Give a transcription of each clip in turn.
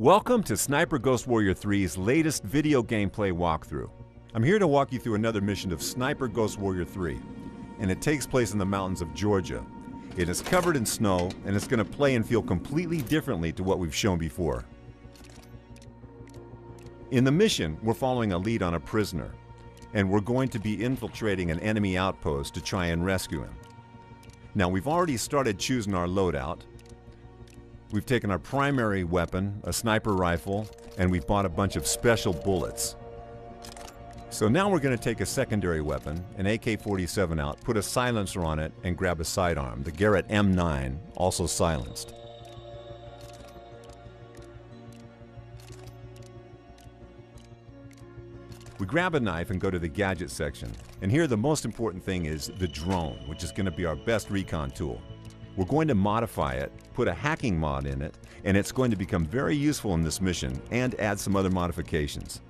Welcome to Sniper Ghost Warrior 3's latest video gameplay walkthrough. I'm here to walk you through another mission of Sniper Ghost Warrior 3, and it takes place in the mountains of Georgia. It is covered in snow, and it's going to play and feel completely differently to what we've shown before. In the mission, we're following a lead on a prisoner, and we're going to be infiltrating an enemy outpost to try and rescue him. Now, we've already started choosing our loadout. We've taken our primary weapon, a sniper rifle, and we've bought a bunch of special bullets. So now we're going to take a secondary weapon, an AK-47 out, put a silencer on it, and grab a sidearm, the Garrett M9, also silenced. We grab a knife and go to the gadget section. And here the most important thing is the drone, which is going to be our best recon tool. We're going to modify it, put a hacking mod in it, and it's going to become very useful in this mission and add some other modifications.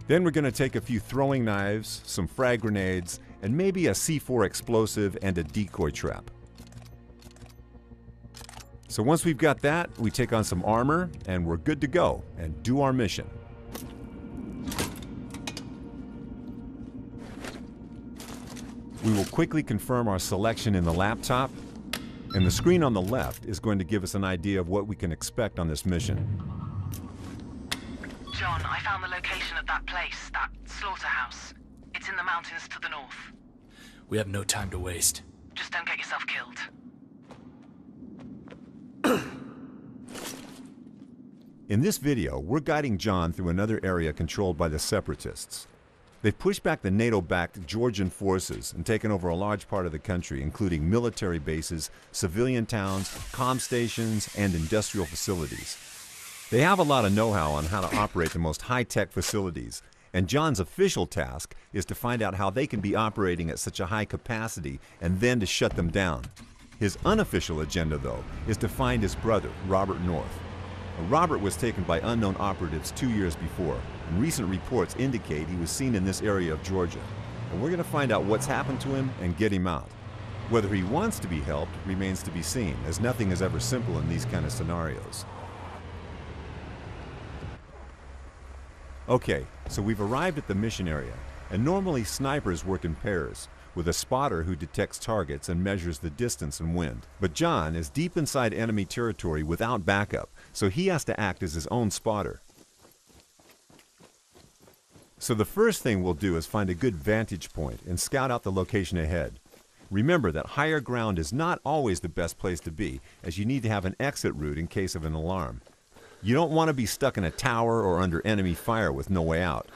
Then we're going to take a few throwing knives, some frag grenades, and maybe a C4 explosive and a decoy trap. So once we've got that, we take on some armor and we're good to go and do our mission. We will quickly confirm our selection in the laptop, and the screen on the left is going to give us an idea of what we can expect on this mission. John, I found the location of that place, that slaughterhouse. It's in the mountains to the north. We have no time to waste. Just don't get yourself killed. In this video, we're guiding John through another area controlled by the Separatists. They've pushed back the NATO-backed Georgian forces and taken over a large part of the country, including military bases, civilian towns, comm stations, and industrial facilities. They have a lot of know-how on how to operate the most high-tech facilities, and John's official task is to find out how they can be operating at such a high capacity and then to shut them down. His unofficial agenda, though, is to find his brother, Robert North. Robert was taken by unknown operatives 2 years before, and recent reports indicate he was seen in this area of Georgia. And we're going to find out what's happened to him and get him out. Whether he wants to be helped remains to be seen, as nothing is ever simple in these kind of scenarios. Okay, so we've arrived at the mission area, and normally snipers work in pairs, with a spotter who detects targets and measures the distance and wind. But John is deep inside enemy territory without backup, so he has to act as his own spotter. So the first thing we'll do is find a good vantage point and scout out the location ahead. Remember that higher ground is not always the best place to be, as you need to have an exit route in case of an alarm. You don't want to be stuck in a tower or under enemy fire with no way out.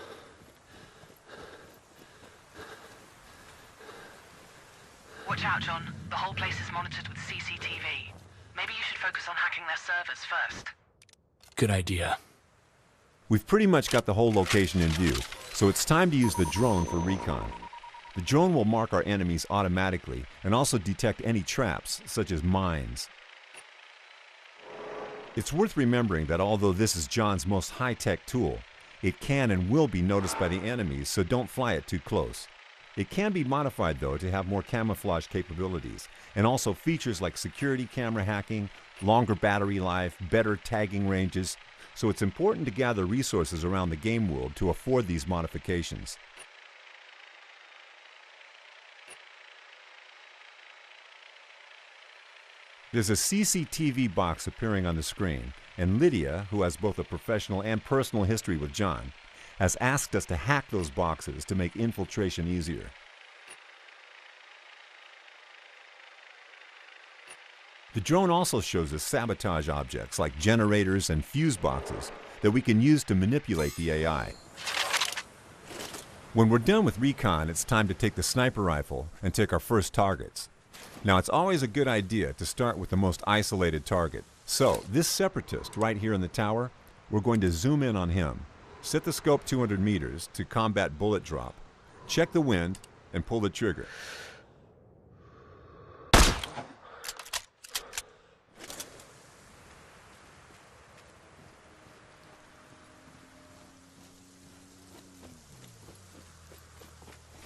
Watch out, John. The whole place is monitored with CCTV. Maybe you should focus on hacking their servers first. Good idea. We've pretty much got the whole location in view, so it's time to use the drone for recon. The drone will mark our enemies automatically and also detect any traps, such as mines. It's worth remembering that although this is John's most high-tech tool, it can and will be noticed by the enemies, so don't fly it too close. It can be modified, though, to have more camouflage capabilities, and also features like security camera hacking, longer battery life, better tagging ranges, so it's important to gather resources around the game world to afford these modifications. There's a CCTV box appearing on the screen, and Lydia, who has both a professional and personal history with John, has asked us to hack those boxes to make infiltration easier. The drone also shows us sabotage objects like generators and fuse boxes that we can use to manipulate the AI. When we're done with recon, it's time to take the sniper rifle and take our first targets. Now, it's always a good idea to start with the most isolated target. So, this separatist right here in the tower, we're going to zoom in on him. Set the scope 200 meters to combat bullet drop. Check the wind and pull the trigger.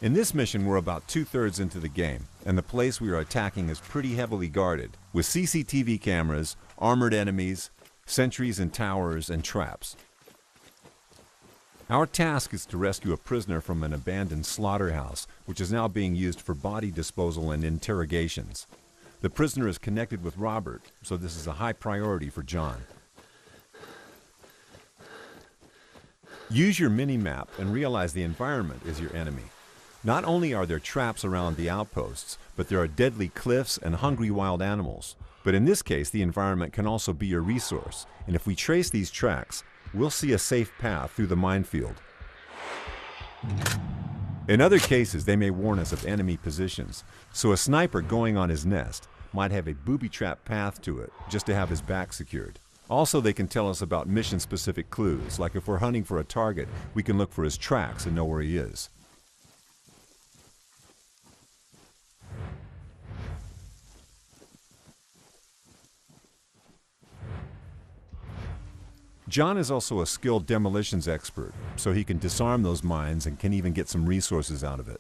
In this mission, we're about 2/3 into the game, and the place we are attacking is pretty heavily guarded, with CCTV cameras, armored enemies, sentries and towers, and traps. Our task is to rescue a prisoner from an abandoned slaughterhouse, which is now being used for body disposal and interrogations. The prisoner is connected with Robert, so this is a high priority for John. Use your mini-map and realize the environment is your enemy. Not only are there traps around the outposts, but there are deadly cliffs and hungry wild animals. But in this case, the environment can also be your resource, and if we trace these tracks, we'll see a safe path through the minefield. In other cases, they may warn us of enemy positions, so a sniper going on his nest might have a booby-trap path to it just to have his back secured. Also, they can tell us about mission-specific clues, like if we're hunting for a target, we can look for his tracks and know where he is. John is also a skilled demolitions expert, so he can disarm those mines and can even get some resources out of it.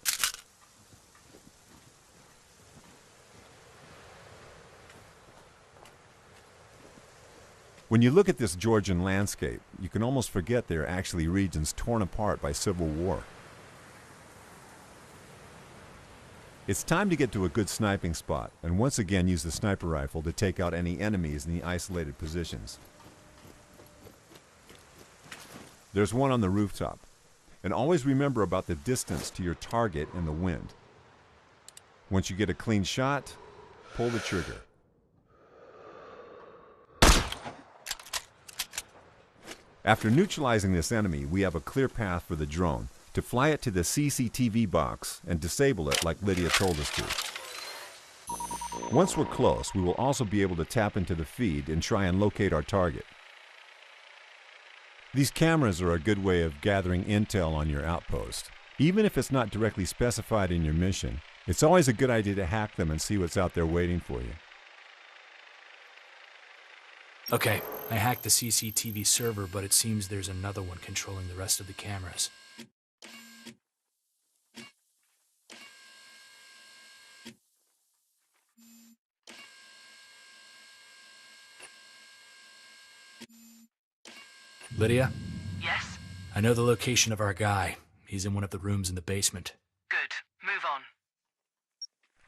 When you look at this Georgian landscape, you can almost forget they are actually regions torn apart by civil war. It's time to get to a good sniping spot, and once again use the sniper rifle to take out any enemies in the isolated positions. There's one on the rooftop. And always remember about the distance to your target and the wind. Once you get a clean shot, pull the trigger. After neutralizing this enemy, we have a clear path for the drone to fly it to the CCTV box and disable it like Lydia told us to. Once we're close, we will also be able to tap into the feed and try and locate our target. These cameras are a good way of gathering intel on your outpost. Even if it's not directly specified in your mission, it's always a good idea to hack them and see what's out there waiting for you. Okay, I hacked the CCTV server, but it seems there's another one controlling the rest of the cameras. Lydia? Yes? I know the location of our guy. He's in one of the rooms in the basement. Good. Move on.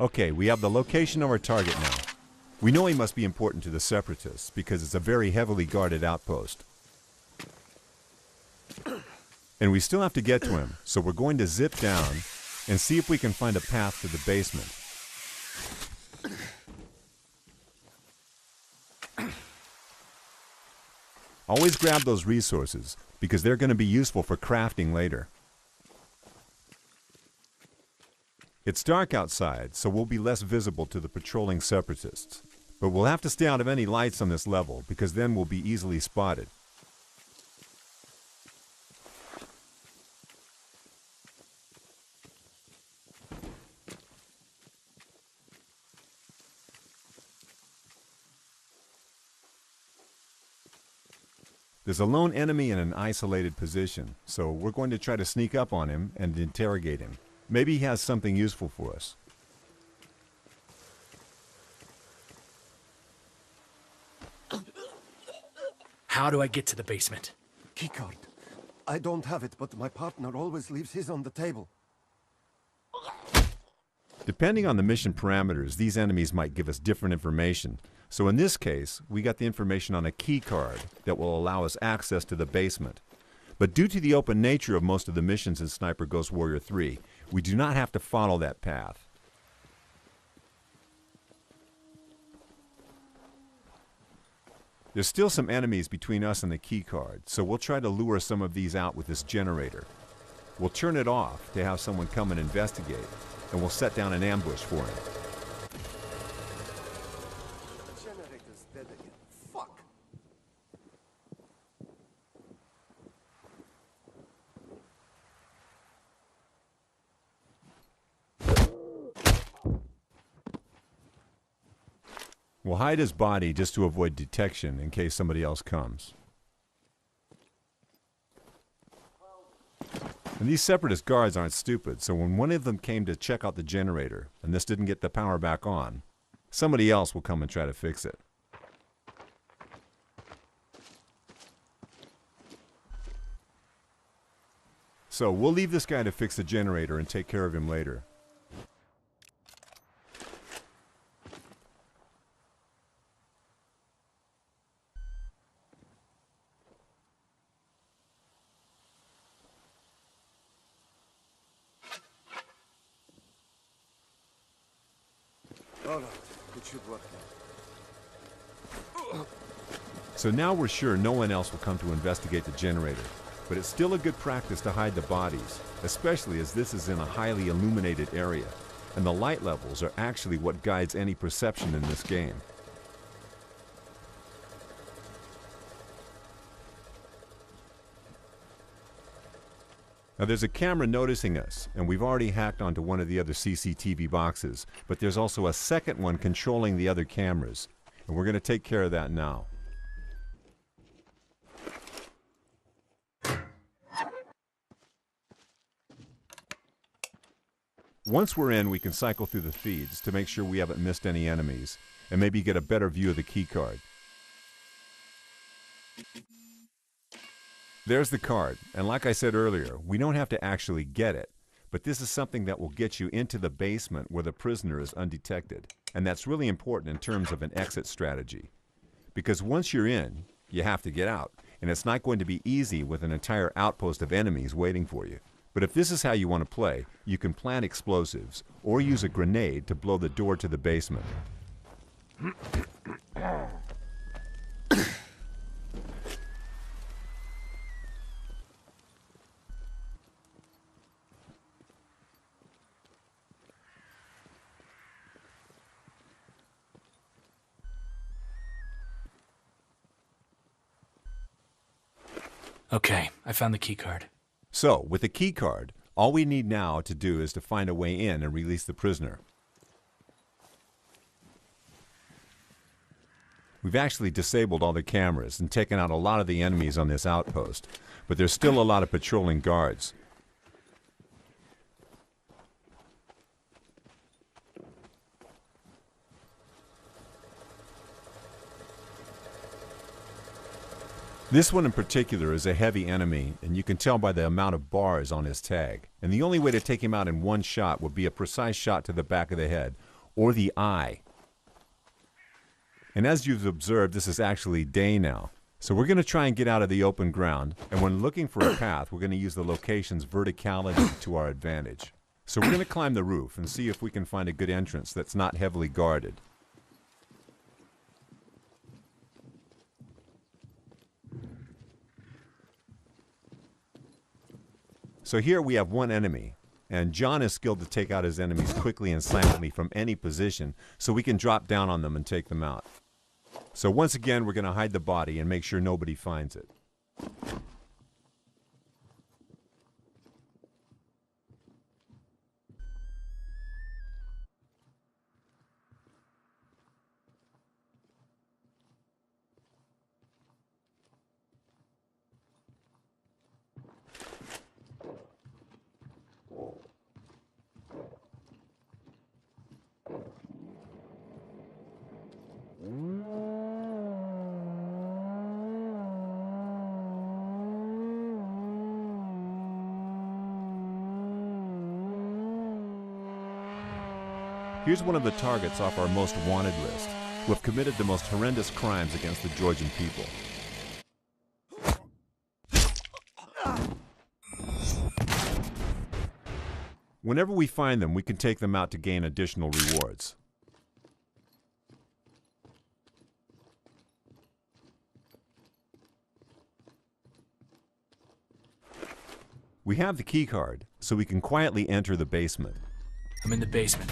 Okay, we have the location of our target now. We know he must be important to the Separatists because it's a very heavily guarded outpost. And we still have to get to him, so we're going to zip down and see if we can find a path to the basement. Always grab those resources, because they're going to be useful for crafting later. It's dark outside, so we'll be less visible to the patrolling Separatists. But we'll have to stay out of any lights on this level, because then we'll be easily spotted. There's a lone enemy in an isolated position, so we're going to try to sneak up on him and interrogate him. Maybe he has something useful for us. How do I get to the basement? Keycard. I don't have it, but my partner always leaves his on the table. Depending on the mission parameters, these enemies might give us different information. So in this case, we got the information on a key card that will allow us access to the basement. But due to the open nature of most of the missions in Sniper Ghost Warrior 3, we do not have to follow that path. There's still some enemies between us and the key card, so we'll try to lure some of these out with this generator. We'll turn it off to have someone come and investigate, and we'll set down an ambush for him. Generator's dead again. Fuck. We'll hide his body just to avoid detection in case somebody else comes. And these Separatist guards aren't stupid, so when one of them came to check out the generator, and this didn't get the power back on, somebody else will come and try to fix it. So we'll leave this guy to fix the generator and take care of him later. All right, it should work now. So now we're sure no one else will come to investigate the generator. But it's still a good practice to hide the bodies, especially as this is in a highly illuminated area, and the light levels are actually what guides any perception in this game. Now there's a camera noticing us, and we've already hacked onto one of the other CCTV boxes, but there's also a second one controlling the other cameras, and we're going to take care of that now. Once we're in, we can cycle through the feeds to make sure we haven't missed any enemies, and maybe get a better view of the keycard. There's the card, and like I said earlier, we don't have to actually get it, but this is something that will get you into the basement where the prisoner is undetected, and that's really important in terms of an exit strategy. Because once you're in, you have to get out, and it's not going to be easy with an entire outpost of enemies waiting for you. But if this is how you want to play, you can plant explosives or use a grenade to blow the door to the basement. Okay, I found the keycard. So, with the key card, all we need now to do is to find a way in and release the prisoner. We've actually disabled all the cameras and taken out a lot of the enemies on this outpost, but there's still a lot of patrolling guards. This one in particular is a heavy enemy, and you can tell by the amount of bars on his tag. And the only way to take him out in one shot would be a precise shot to the back of the head, or the eye. And as you've observed, this is actually day now. So we're going to try and get out of the open ground, and when looking for a path, we're going to use the location's verticality to our advantage. So we're going to climb the roof and see if we can find a good entrance that's not heavily guarded. So here we have one enemy, and John is skilled to take out his enemies quickly and silently from any position, so we can drop down on them and take them out. So once again, we're going to hide the body and make sure nobody finds it. Here's one of the targets off our most wanted list, who have committed the most horrendous crimes against the Georgian people. Whenever we find them, we can take them out to gain additional rewards. We have the key card, so we can quietly enter the basement. I'm in the basement.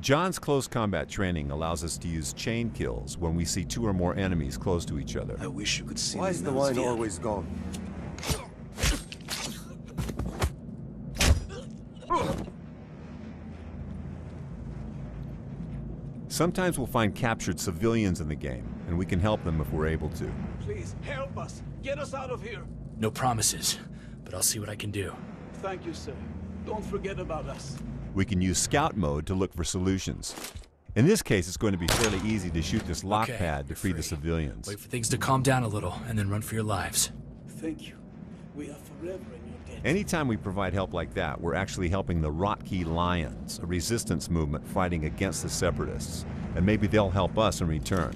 John's close combat training allows us to use chain kills when we see 2 or more enemies close to each other. I wish you could see Why me is the now, wine Sviat. always gone? Sometimes we'll find captured civilians in the game, and we can help them if we're able to. Please, help us. Get us out of here. No promises, but I'll see what I can do. Thank you, sir. Don't forget about us. We can use scout mode to look for solutions. In this case, it's going to be fairly easy to shoot this lock Okay, pad to you're free the free. civilians. Wait for things to calm down a little, and then run for your lives. Thank you. We are forever in your debt. Anytime we provide help like that, we're actually helping the Rotkey Lions, a resistance movement fighting against the Separatists. And maybe they'll help us in return.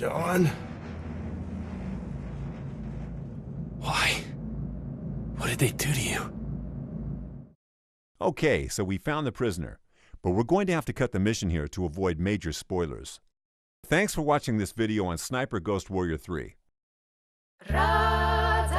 John? Why? What did they do to you? Okay, so we found the prisoner, but we're going to have to cut the mission here to avoid major spoilers. Thanks for watching this video on Sniper Ghost Warrior 3. Paradox,